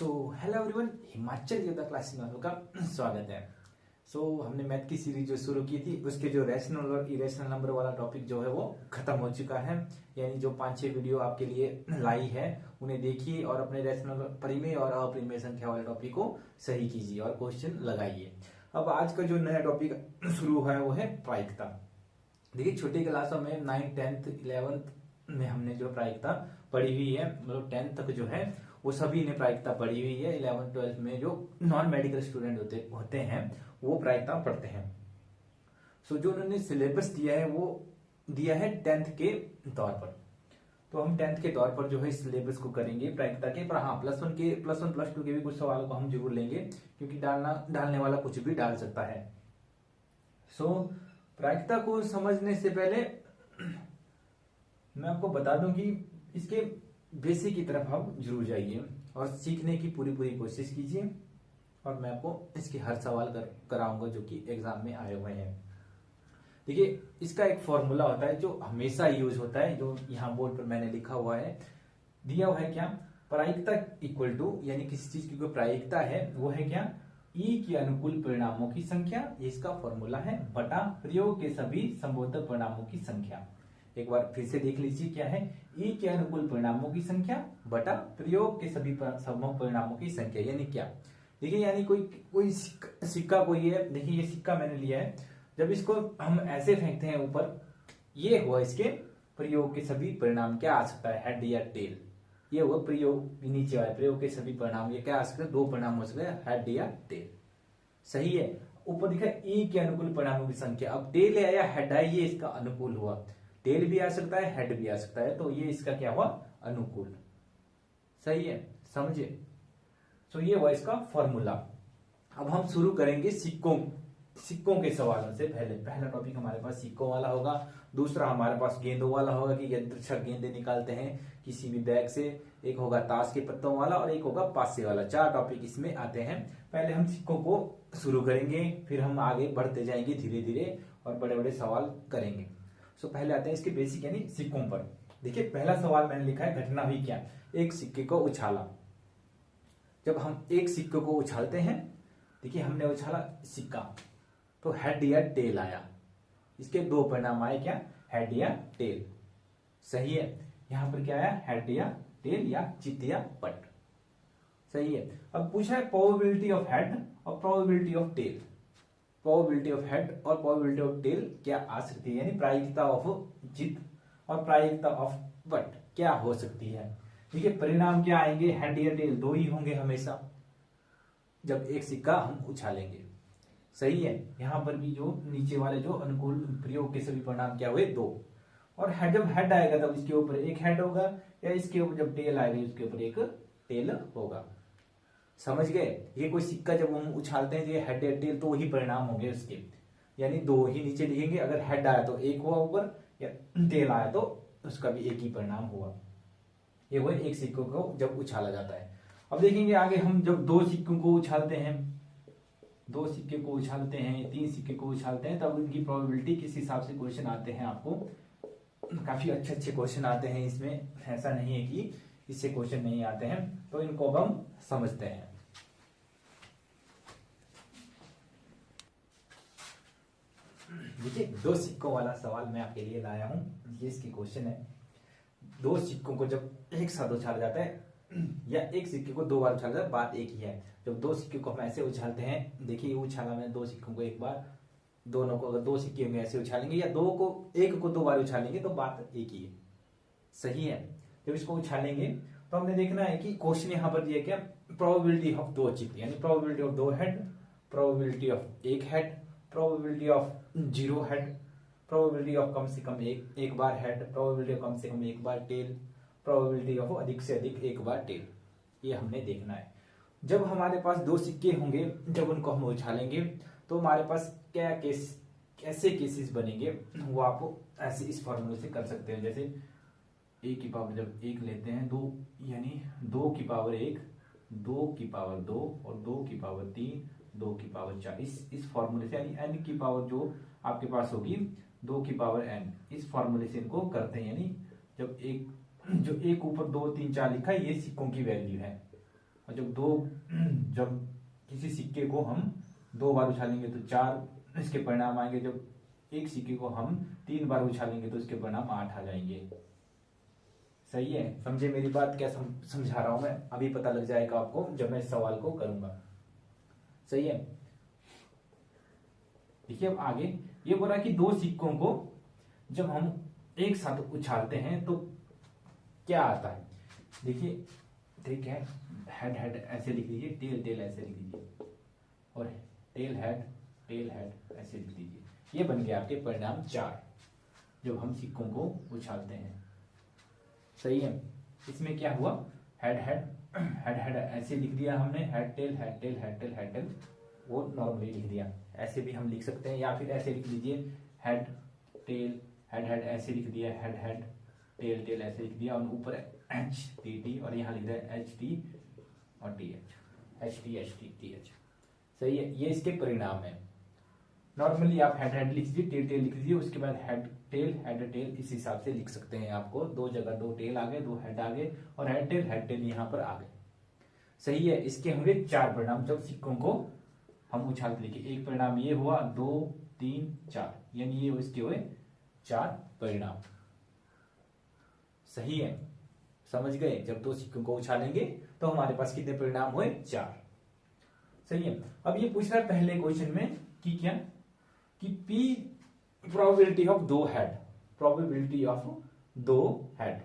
So hello everyone, Himachal योद्धा classes में आपका स्वागत है। हमने मैथ की सीरीज जो शुरू की थी उसके जो रैशनल और इरेशनल नंबर वाला टॉपिक जो है वो खत्म हो चुका है। यानी जो 5-6 वीडियो आपके लिए लाई है उन्हें देखिए और अपने रैशनल परिमेय और अपरिमेय संख्या वाले टॉपिक को सही कीजिए और क्वेश्चन लगाइए। अब आज का जो नया टॉपिक शुरू हुआ है वो है प्रायिकता। देखिए, छोटी क्लासों में 9th 10th 11th में हमने जो प्रायिकता पढ़ी हुई है, मतलब 10th तक जो है वो सभी ने प्रायिकता पढ़ी हुई है। 11th 12th में जो नॉन मेडिकल स्टूडेंट होते हैं वो प्रायिकता पढ़ते हैं। जो उन्होंने सिलेबस दिया है वो दिया है 10th के तौर पर। तो हम 10th के तौर पर जो है सिलेबस को करेंगे प्रायिकता के। पर हाँ, +1 +2 के भी कुछ सवालों को हम जरूर लेंगे, क्योंकि डालने वाला कुछ भी डाल सकता है। प्रायिकता को समझने से पहले मैं आपको बता दूं कि इसके बेसिक की तरफ आप जरूर जाइए और सीखने की पूरी कोशिश कीजिए। और मैं आपको इसके हर सवाल कराऊंगा जो कि एग्जाम में आए हुए हैं। देखिए, इसका एक फॉर्मूला होता है जो हमेशा यूज होता है, जो यहाँ बोर्ड पर मैंने लिखा हुआ है, दिया हुआ है क्या, प्रायिकता इक्वल टू, यानी किसी चीज की कोई प्रायिकता है वो है क्या, ई के अनुकूल परिणामों की संख्या, ये इसका फॉर्मूला है, बटा प्रयोग के सभी संभवतः परिणामों की संख्या। एक बार फिर से देख लीजिए, क्या है, ई के अनुकूल परिणामों की संख्या बटा प्रयोग के सभी संभव परिणामों की संख्या। यानी क्या, देखिए, यानी कोई सिक्का कोई है। देखिए, ये सिक्का मैंने लिया है, जब इसको हम ऐसे फेंकते हैं ऊपर, ये हुआ इसके प्रयोग के सभी परिणाम। क्या आ सकता है, हेड या टेल। ये हुआ प्रयोग, नीचे वाले प्रयोग के सभी परिणाम, ये क्या आ सकते हैं, दो परिणाम हो सकते हैं, हेड या टेल। सही है। ऊपर दिखा ई के अनुकूल परिणामों की संख्या। अब टेल है या हेड है, ये इसका अनुकूल हुआ। टेल भी आ सकता है, हेड भी आ सकता है, तो ये इसका क्या हुआ, अनुकूल। सही है, समझे। ये हुआ इसका फॉर्मूला। अब हम शुरू करेंगे सिक्कों के सवालों से। पहला टॉपिक हमारे पास सिक्कों वाला होगा। दूसरा हमारे पास गेंदों वाला होगा कि यदृच्छक गेंदें निकालते हैं किसी भी बैग से। एक होगा ताश के पत्तों वाला और एक होगा पासे वाला। 4 टॉपिक इसमें आते हैं। पहले हम सिक्कों को शुरू करेंगे, फिर हम आगे बढ़ते जाएंगे धीरे धीरे और बड़े बड़े सवाल करेंगे। पहले आते हैं इसके बेसिक यानी सिक्कों पर। देखिए, पहला सवाल मैंने लिखा है, घटना हुई क्या, एक सिक्के को उछाला। जब हम एक सिक्के को उछालते हैं, देखिए हमने उछाला सिक्का, तो हेड या टेल आया। इसके दो परिणाम आए, क्या, हेड या टेल। सही है। यहां पर क्या आया, हेड या टेल या चित या पट। सही है। अब पूछा है प्रोबेबिलिटी ऑफ हेड और probability of tail. Probability of head और प्रोबेबिलिटी ऑफ टेल क्या आ सकती है, यानी प्रायिकता ऑफ चित और प्रायिकता ऑफ पट क्या हो सकती है। देखिए, परिणाम क्या आएंगे, हेड या टेल, दो ही होंगे हमेशा जब एक सिक्का हम उछालेंगे। सही है। यहां पर भी जो नीचे वाले जो अनुकूल प्रयोग के सभी परिणाम क्या हुए, दो। और जब हेड आएगा तब इसके ऊपर एक हेड होगा, या इसके ऊपर जब टेल आएगा इसके ऊपर एक टेल होगा। समझ गए। ये कोई सिक्का जब हम उछालते हैं, ये हेड या टेल, तो वही परिणाम होंगे उसके, यानी दो ही नीचे लिखेंगे। अगर हेड आया तो एक हुआ ऊपर, या टेल आया तो उसका भी एक ही परिणाम हुआ। ये हुआ एक सिक्कों को जब उछाला जाता है। अब देखेंगे आगे, हम जब दो सिक्कों को उछालते हैं, 2 सिक्के को उछालते हैं, 3 सिक्के को उछालते हैं, तब उनकी प्रोबेबिलिटी किस हिसाब से क्वेश्चन आते हैं। आपको काफी अच्छे क्वेश्चन आते हैं इसमें, ऐसा नहीं है कि इससे क्वेश्चन नहीं आते हैं। तो इनको अब हम समझते हैं। देखिए, 2 सिक्कों वाला सवाल मैं आपके लिए लाया हूं। ये इसकी क्वेश्चन है। 2 सिक्कों को जब एक साथ उछाला जाता है, या एक सिक्के को 2 बार उछाला जाता है, बात एक ही है। जब 2 सिक्के को हम ऐसे उछालते हैं, देखिए उछाला मैंने 2 सिक्कों को एक बार, दोनों को अगर 2 सिक्के होंगे ऐसे उछालेंगे, या एक को 2 बार उछालेंगे, तो बात एक ही है। सही है। जब इसको उछालेंगे तो हमने देखना है कि क्वेश्चन यहाँ पर दिया क्या, प्रोबेबिलिटी ऑफ 2 चित, यानी probability of 2 head, probability of 1 head, probability of 0 head, probability of कम से कम एक बार हेड, प्रोबेबिलिटी ऑफ कम से कम एक बार टेल, प्रोबेबिलिटी ऑफ अधिक से अधिक एक बार टेल। ये हमने देखना है। जब हमारे पास 2 सिक्के होंगे, जब उनको हम उछालेंगे, तो हमारे पास कैसे केसेस बनेंगे, वो आप ऐसे इस फॉर्मूले से कर सकते हैं। जैसे a की पावर जब 1 लेते हैं, 2 यानी 2 की पावर 1, 2 की पावर 2 और 2 की पावर 3, 2 की पावर 4, इस फॉर्मूले से, यानी n की पावर जो आपके पास होगी 2 की पावर n, इस फॉर्मूले से इनको करते हैं। यानी जब एक ऊपर 2 3 4 लिखा है, ये सिक्कों की वैल्यू है। और जब किसी सिक्के को हम 2 बार उछालेंगे तो 4 इसके परिणाम आएंगे, जब एक सिक्के को हम 3 बार उछालेंगे तो इसके परिणाम 8 आ जाएंगे। सही है, समझे मेरी बात? क्या समझा रहा हूं मैं, अभी पता लग जाएगा आपको जब मैं इस सवाल को करूंगा। सही है, देखिए अब आगे ये बोल रहा है कि 2 सिक्कों को जब हम एक साथ उछालते हैं तो क्या आता है। देखिए ठीक है, हेड हेड ऐसे लिख लीजिए, टेल टेल ऐसे लिख लीजिए, और टेल हेड ऐसे लिख लीजिए। ये बन गया आपके परिणाम 4 जब हम सिक्कों को उछालते हैं। सही है, इसमें क्या हुआ, हेड हेड ऐसे लिख दिया हमने, हेड टेल, वो नॉर्मली लिख दिया। ऐसे भी हम लिख सकते हैं, या फिर ऐसे लिख लीजिए, हेड हेड ऐसे लिख दिया, हेड टेल ऐसे लिख दिया, और ऊपर एच टी और यहाँ लिख दिया एच टी और टी एच। सही है, ये इसके परिणाम है। नॉर्मली आप हेड लिख लीजिए, टेल लिख लीजिए, उसके बाद हेड टेल इस हिसाब से लिख सकते हैं। आपको 2 जगह 2 टेल आ गए, 2 हेड आ गए, और हेड टेल यहाँ पर आ गए। सही है, इसके होंगे 4 परिणाम जब सिक्कों को हम उछालते। देखिए एक परिणाम ये हुआ, 2 3 4, यानी ये इसके हुए 4 परिणाम। सही है, समझ गए? जब 2 सिक्कों को उछालेंगे तो हमारे पास कितने परिणाम हुए, 4। सही है, अब ये पूछ रहा है पहले क्वेश्चन में कि क्या, कि P प्रोबेबिलिटी ऑफ 2 हेड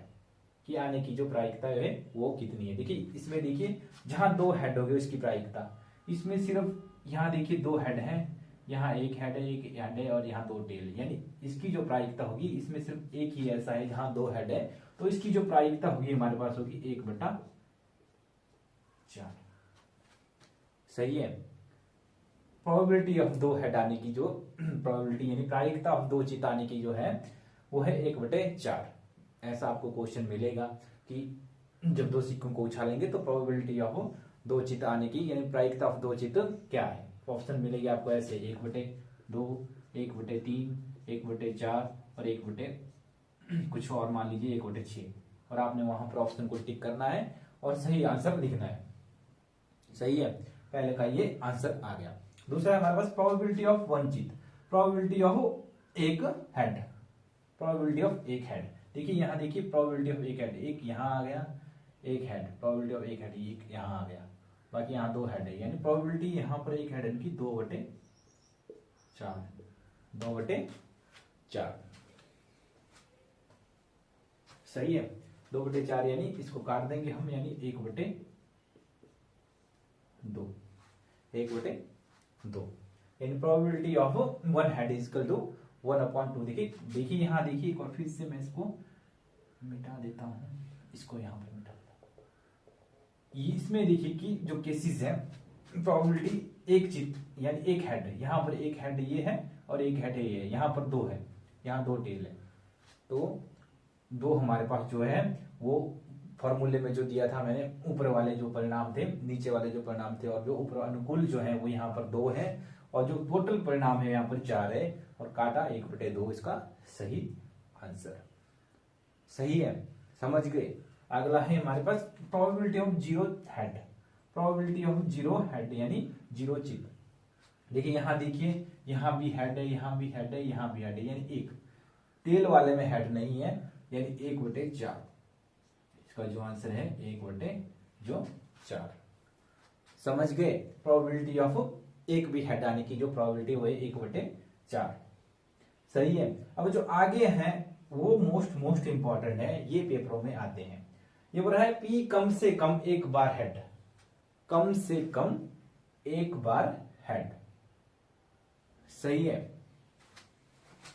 की आने की जो प्रायिकता है वो कितनी है। देखिए इसमें देखिए जहां 2 हेड हो गए उसकी प्रायिकता, इसमें सिर्फ यहाँ देखिए 2 हेड है, यहाँ एक हेड है और यहाँ 2 टेल, यानी इसकी जो प्रायिकता होगी इसमें सिर्फ एक ही ऐसा है जहां 2 हेड है, तो इसकी जो प्रायिकता होगी हमारे पास होगी 1/4। सही है, प्रोबेबिलिटी ऑफ 2 हेड आने की जो प्रोबेबिलिटी यानी प्रायिकता ऑफ 2 चित आने की जो है वो है 1/4। ऐसा आपको क्वेश्चन मिलेगा कि जब 2 सिक्कों को उछालेंगे तो प्रोबेबिलिटी ऑफ 2 चित आने की यानी प्रायिकता ऑफ 2 चित क्या है। ऑप्शन मिलेगी आपको ऐसे 1/2, 1/3, 1/4 और 1 कुछ और मान लीजिए 1/6, और आपने वहां पर ऑप्शन को टिक करना है और सही आंसर लिखना है। सही है, पहले का ये आंसर आ गया। दूसरा हमारे पास प्रोबेबिलिटी ऑफ 1 चित, प्रोबेबिलिटी ऑफ एक हेड, प्रोबेबिलिटी ऑफ एक हेड। देखिए यहाँ देखिए प्रोबेबिलिटी ऑफ एक हेड, एक यहाँ आ गया, एक हेड, प्रोबेबिलिटी ऑफ एक हेड एक यहाँ आ गया, बाकी यहाँ 2 हेड है, यानी प्रोबेबिलिटी यहाँ पर एक हेड की 2/4, 2/4। सही है, 2/4 यानी इसको काट देंगे हम, यानी 1/2, 1/2, यानी probability of 1 head is equal to 1/2। देखिए यहाँ देखिए एक बार फिर से मैं इसको मिटा देता हूं, इसको यहाँ पर मिटा देता हूं। इसमें देखिए कि जो केसेस है प्रोबेबिलिटी एक चित यानी एक हेड है, यहाँ पर एक हेड ये है और एक हेड ये है, यहाँ पर 2 है, यहाँ 2 टेल है, तो 2 हमारे पास जो है वो फॉर्मूले में जो दिया था मैंने, ऊपर वाले जो परिणाम थे नीचे वाले जो परिणाम थे, और जो ऊपर अनुकूल जो है वो यहाँ पर 2 है, और जो टोटल परिणाम है यहाँ पर 4 है, और काटा 1/2 इसका सही आंसर। सही है, समझ गए? अगला है हमारे पास probability of 0 head, probability of 0 head यानी 0 चित। देखिए यहाँ देखिए, यहाँ भी हेड है, यहाँ भी हेड है, यहाँ भी हेड है, यानी एक टेल वाले में हेड नहीं है, यानी 1/4। इसका जो आंसर है 1/4। समझ गए? प्रोबेबिलिटी ऑफ एक भी हेड आने की जो प्रोबेबिलिटी वो है 1/4। सही है, अब जो आगे है वो मोस्ट इंपॉर्टेंट है, ये पेपरों में आते हैं। ये बोल रहा है P कम से कम एक बार हेड, कम से कम एक बार हेड। सही है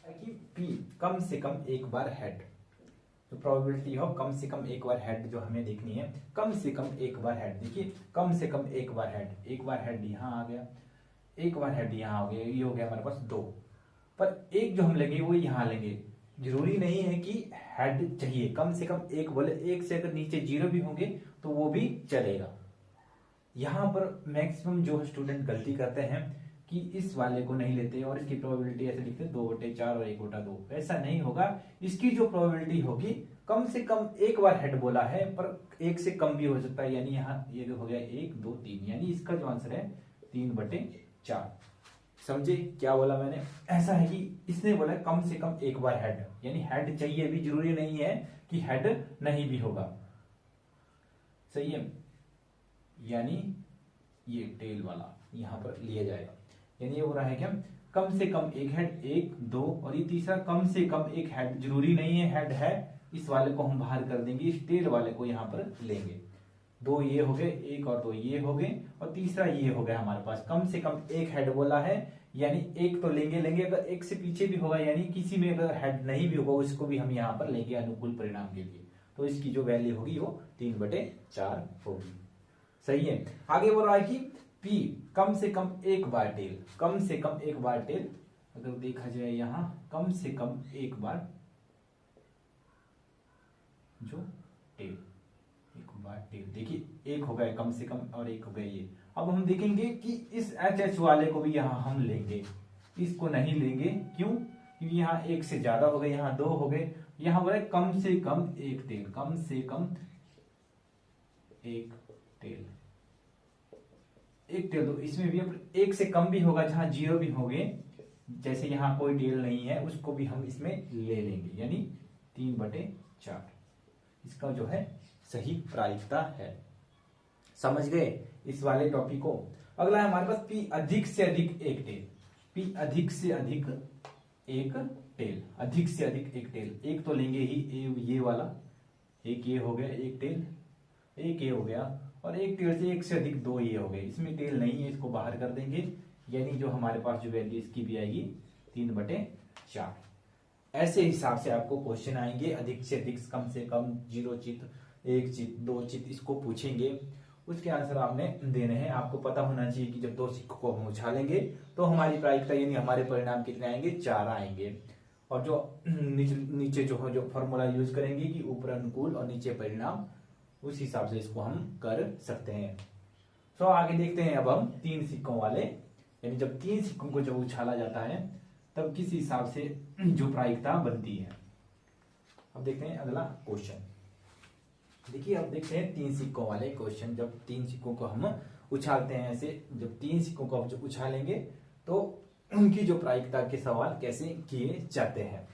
कि P कम से कम एक बार हेड, तो प्रोबेबिलिटी ऑफ कम से कम एक बार हेड जो हमें देखनी है, कम से कम एक बार हेड। देखिए कम से कम एक बार हेड, एक बार हेड यहाँ आ गया, एक बार हेड यहाँ हो गया, ये हो गया हमारे पास 2, पर एक जो हम लेंगे वो यहाँ लेंगे। जरूरी नहीं है कि हेड चाहिए, कम से कम एक, बोले एक से अगर नीचे 0 भी होंगे तो वो भी चलेगा। यहाँ पर मैक्सिमम जो स्टूडेंट गलती करते हैं कि इस वाले को नहीं लेते और इसकी प्रोबेबिलिटी ऐसे लिखते हैं 2/4 और 1/2। ऐसा नहीं होगा, इसकी जो प्रोबेबिलिटी होगी कम से कम एक बार हेड बोला है, पर एक से कम भी हो सकता है, यानी यहाँ ये हो गया 1 2 3, यानी इसका जो आंसर है 3/4। समझे क्या बोला मैंने? ऐसा है कि इसने बोला कम से कम एक बार हेड, यानी हेड चाहिए भी, जरूरी नहीं है कि हेड नहीं भी होगा। सही है, यानी ये टेल वाला यहां पर लिया जाएगा, यानी ये हो रहा है क्या, कम से कम एक हेड, 1 2, और ये तीसरा कम से कम एक हेड, जरूरी नहीं है हेड है, इस वाले को हम बाहर कर देंगे, इस टेल वाले को यहां पर लेंगे। 2 ये हो गए, 1 और 2 ये हो गए, और तीसरा ये हो गया हमारे पास, कम से कम एक हेड बोला है, यानी एक तो लेंगे, अगर एक से पीछे भी होगा, यानी किसी में अगर हेड नहीं भी होगा, उसको भी हम यहाँ पर लेंगे अनुकूल परिणाम के लिए, तो इसकी जो वैल्यू होगी वो 3/4 होगी। सही है। आगे बोल रहा है कि P कम से कम एक बार टेल, कम से कम एक बार टेल, अगर देखा जाए यहाँ कम से कम एक बार जो टेल, एक बार टेल, देखिए एक हो गया कम से कम और एक हो गया ये। अब हम देखेंगे कि इस HH वाले को भी यहाँ हम लेंगे, इसको नहीं लेंगे, क्यों? क्योंकि यहाँ एक से ज्यादा हो गए, यहाँ 2 हो गए, यहाँ बोला कम से कम एक टेल, कम से कम एक टेल, एक टेल, तो इसमें भी एक से कम भी होगा, जहां 0 भी होंगे, जैसे यहाँ कोई टेल नहीं है, उसको भी हम इसमें ले लेंगे, यानी 3/4 इसका जो है सही प्रायिकता है। समझ गए इस वाले टॉपिक को? अगला है हमारे पास P अधिक से अधिक एक टेल, P अधिक से अधिक एक टेल, अधिक से अधिक एक टेल, एक तो लेंगे ही, ये वाला, एक ये हो गया एक टेल, एक ये हो गया, और एक टेल से एक से अधिक 2 ये हो गए, इसमें टेल नहीं है, इसको बाहर कर देंगे, यानी जो हमारे पास जो वैल्यू इसकी भी आएगी 3/4। ऐसे हिसाब से आपको क्वेश्चन आएंगे, अधिक से अधिक, कम से कम, 0 चित, 1 चित, 2 चित, इसको पूछेंगे, उसके आंसर आपने देने हैं। आपको पता होना चाहिए कि जब 2 सिक्कों को हम उछालेंगे तो हमारी प्रायिकता यानी हमारे परिणाम कितने आएंगे, 4 आएंगे, और जो नीचे जो है जो फॉर्मूला यूज करेंगे कि ऊपर अनुकूल और नीचे परिणाम, उस हिसाब से इसको हम कर सकते हैं। तो आगे देखते हैं अब हम 3 सिक्कों वाले, यानी जब 3 सिक्कों को जब उछाला जाता है तब किस हिसाब से जो प्रायिकता बनती है। अब देखते हैं अगला क्वेश्चन। देखिए अब देखते हैं 3 सिक्कों वाले क्वेश्चन। जब 3 सिक्कों को हम उछालते हैं, ऐसे जब 3 सिक्कों को जब उछालेंगे तो उनकी जो प्रायिकता के सवाल कैसे किए जाते हैं।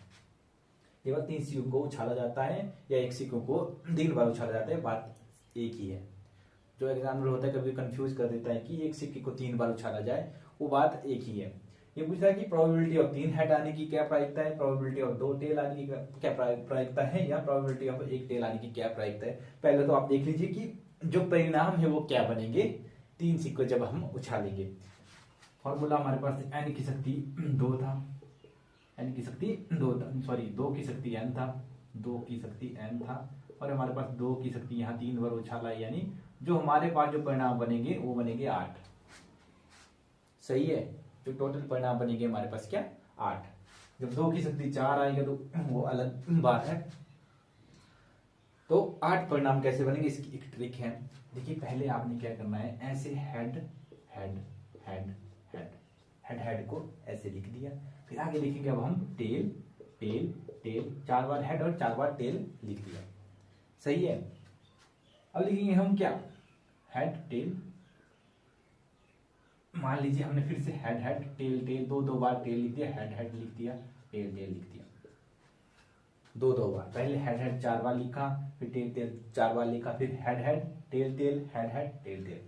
केवल 3 सिक्कों को उछाला जाता है या एक सिक्कों को 3 बार उछाला जाता है, बात एक ही है। जो एग्जामिनर होता है कभी कंफ्यूज कर देता है कि एक सिक्के को 3 बार उछाला जाए, वो बात एक ही है। ये पूछ रहा है कि प्रोबेबिलिटी ऑफ 3 हेड आने की क्या प्रायिकता है, प्रोबेबिलिटी ऑफ 2 टेल आने की क्या प्रायिकता है, या प्रोबेबिलिटी ऑफ 1 टेल आने की क्या प्रायिकता है। पहले तो आप देख लीजिए कि जो परिणाम है वो क्या बनेंगे 3 सिक्के जब हम उछालेंगे। फॉर्मूला हमारे पास n की शक्ति 2 था, n की शक्ति 2 था, सॉरी 2 की शक्ति n था, 2 की शक्ति n था, और हमारे पास 2 की शक्ति यहाँ 3 बार उछाला, यानी जो हमारे पास जो परिणाम बनेंगे वो बनेंगे 8। सही है, जो टोटल परिणाम बनेंगे हमारे पास क्या 8। जब 2 की शक्ति 4 आएगा तो वो अलग बात है। तो 8 परिणाम कैसे बनेंगे, इसकी एक ट्रिक है। देखिए पहले आपने क्या करना है, ऐसे head head head head head head को ऐसे लिख दिया, फिर आगे लिखेंगे अब हम टेल टेल टेल, 4 बार हेड और 4 बार टेल लिख दिया। सही है। अब लिखेंगे हम क्या, हेड टेल, मान लीजिए हमने फिर से हेड हेड टेल टेल, 2 बार टेल लिख दिया, हेड हेड लिख दिया, टेल टेल लिख दिया, 2 बार। पहले हेड हेड 4 बार लिखा, फिर टेल टेल 4 बार लिखा, फिर head head tail tail head head tail tail.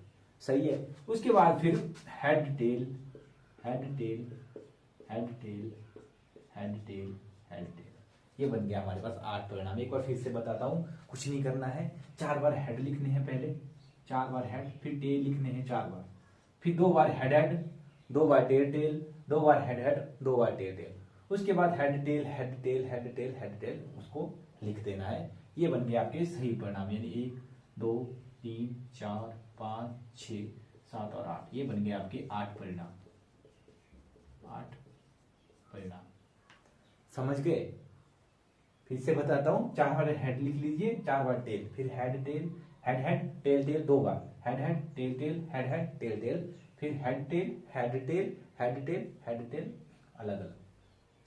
सही है। उसके बाद फिर head tail head tail head tail head tail head tail, ये बन गया हमारे पास 8 परिणाम। एक बार फिर से बताता हूं, कुछ नहीं करना है, 4 बार हेड लिखने हैं, पहले 4 बार हेड, फिर टेल लिखने हैं 4 बार, फिर 2 बार हेड हेड, 2 बार टेल टेल, 2 बार हेड हेड, 2 बार टेल टेल, उसके बाद head tail head tail head tail head tell, उसको लिख देना है। ये बन गया आपके सही परिणाम, यानी 1 2 3 4 5 6 7 और 8, ये बन गया आपके 8 परिणाम, 8 परिणाम। समझ गए? फिर से बताता हूं, 4 बार हेड लिख लीजिए, 4 बार टेल, फिर head tail head head tail tail, 2 बार head head tail tail head head tail tail, फिर head tail head tail head tail head tail, अलग अलग।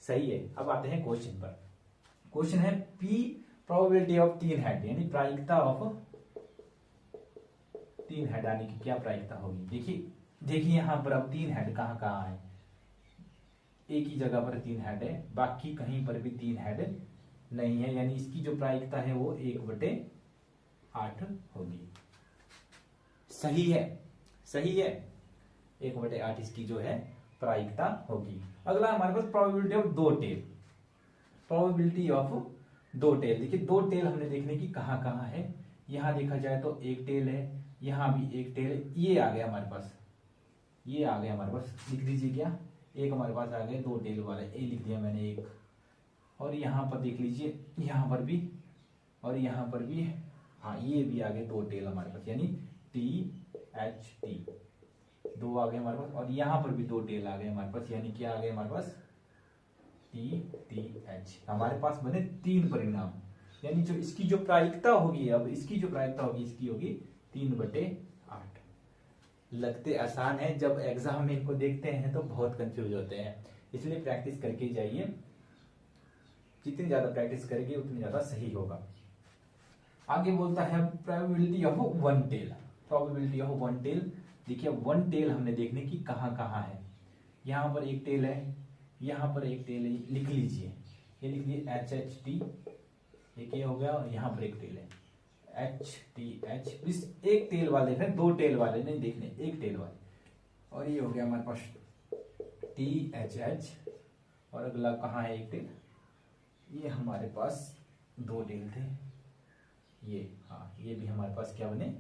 सही है। अब आते हैं क्वेश्चन पर। क्वेश्चन है P प्रोबेबिलिटी ऑफ 3 हेड यानी प्रायिकता ऑफ 3 हेड आने की क्या प्रायिकता होगी। देखिए यहां पर अब 3 हेड कहाँ कहाँ है, एक ही जगह पर 3 हेड है, बाकी कहीं पर भी 3 हेड नहीं है, यानी इसकी जो प्रायिकता है वो 1/8 होगी। सही है, सही है, 1/8 इसकी जो है प्रायिकता होगी। अगला हमारे पास probability of 2 tail. Probability of 2 tail, देखिए 2 टेल हमने देखने की कहाँ कहाँ है, यहां देखा जाए तो एक टेल है, यहां भी एक टेल है, ये आ गया हमारे पास, ये आ गया हमारे पास, लिख दीजिए क्या, एक हमारे पास आ गए 2 टेल वाले, ए लिख दिया मैंने एक, और यहाँ पर देख लीजिए यहाँ पर भी और यहाँ पर भी, हाँ ये भी आ गए 2 टेल हमारे पास, यानी THT 2 आ गए हमारे पास, और यहाँ पर भी 2 टेल आ गए हमारे पास, यानी क्या आ गए हमारे पास TTH। हमारे पास बने 3 परिणाम, यानी जो इसकी जो प्रायिकता होगी, अब इसकी जो प्रायिकता होगी इसकी होगी 3/8। लगते आसान है, जब एग्जाम में इनको देखते हैं तो बहुत कंफ्यूज होते हैं, इसलिए प्रैक्टिस करके जाइए, जितनी ज्यादा प्रैक्टिस करेंगे उतनी ज्यादा सही होगा। आगे बोलता है probability of 1 tail. Probability of 1 tail, देखिए 1 टेल हमने देखने की कहाँ कहाँ है, यहाँ पर एक टेल है, यहाँ पर एक टेल है, लिख लीजिए, ये लिख लीजिए HHT, एक ये हो गया, और यहाँ पर एक टेल है HTH। इस एक टेल वाले देख 2 टेल वाले नहीं देखने, एक टेल वाले, और ये हो गया हमारे पास THH, और अगला कहाँ है एक टेल, ये हमारे पास 2 टेल थे, ये हाँ ये भी हमारे पास क्या बने,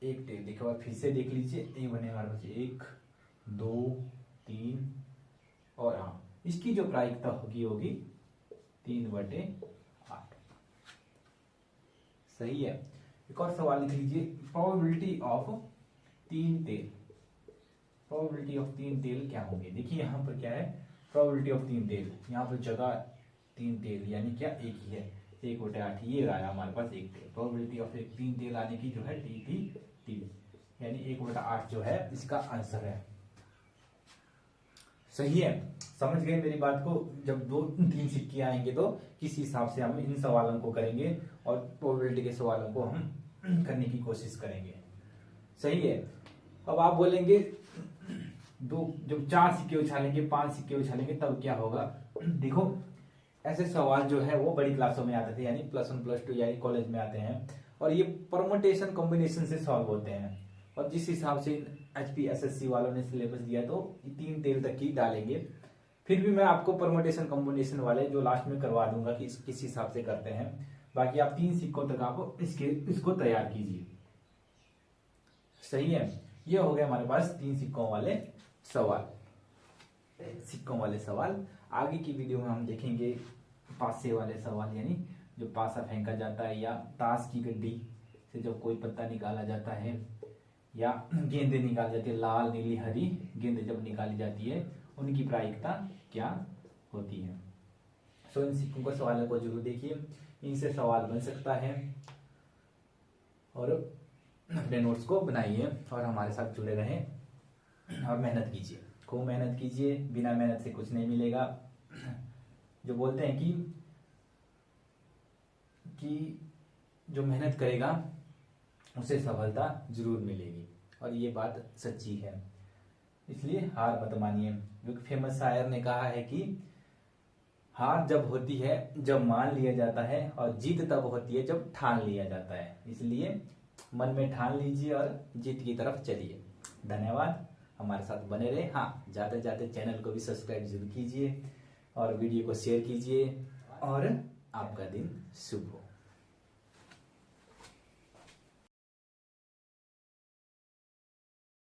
एक टेल। देखो फिर से देख लीजिए, ये बने हमारे पास 1 2 3, और हाँ इसकी जो प्रायिकता होगी 3/8। सही है। एक और सवाल लिख लीजिए, probability of 3 tail. Probability of 3 tail क्या होंगे, देखिए यहाँ पर क्या है, प्रोबेबिलिटी ऑफ 3 टेल, यहाँ पर जगह 3 टेल यानी क्या एक ही है, 1/8, ये आया हमारे पास एक टेल। प्रोबेबिलिटी ऑफ 3 टेल आने की जो है TTT, यानी 1/8 जो है इसका आंसर है। सही है, समझ गए मेरी बात को। जब 2-3 सिक्के आएंगे तो किस हिसाब से हम इन सवालों को करेंगे और प्रोबेबिलिटी के सवालों को हम करने की कोशिश करेंगे। सही है। अब आप बोलेंगे जब 4 सिक्के उछालेंगे, 5 सिक्के उछालेंगे तब क्या होगा। देखो ऐसे सवाल जो है वो बड़ी क्लासों में आते थे, यानी +1 +2 यानी कॉलेज में आते हैं, और ये परमुटेशन कॉम्बिनेशन से सॉल्व होते हैं। और जिस हिसाब से HPSSC वालों ने सिलेबस दिया तो 3 टेल तक ही डालेंगे। फिर भी मैं आपको परमुटेशन कॉम्बिनेशन वाले जो लास्ट में करवा दूंगा कि किस हिसाब से करते हैं। बाकी आप 3 सिक्कों तक आप इसको तैयार कीजिए। सही है, ये हो गया हमारे पास 3 सिक्कों वाले सवाल। आगे की वीडियो में हम देखेंगे पासे वाले सवाल, यानी जो पासा फेंका जाता है, या ताश की गड्डी से जब कोई पत्ता निकाला जाता है, या गेंदें निकाली जाती है, लाल नीली हरी गेंदें जब निकाली जाती है उनकी प्रायिकता क्या होती है। सो इन सिक्कों को सवालों को जरूर देखिए, इनसे सवाल बन सकता है, और अपने नोट्स को बनाइए और हमारे साथ जुड़े रहें और मेहनत कीजिए, खूब मेहनत कीजिए, बिना मेहनत से कुछ नहीं मिलेगा। जो बोलते हैं कि जो मेहनत करेगा उसे सफलता जरूर मिलेगी, और ये बात सच्ची है। इसलिए हार मत मानिए, क्योंकि फेमस शायर ने कहा है कि हार जब होती है जब मान लिया जाता है, और जीत तब होती है जब ठान लिया जाता है। इसलिए मन में ठान लीजिए और जीत की तरफ चलिए। धन्यवाद, हमारे साथ बने रहे। हाँ, जाते जाते चैनल को भी सब्सक्राइब जरूर कीजिए और वीडियो को शेयर कीजिए, और आपका दिन शुभ हो।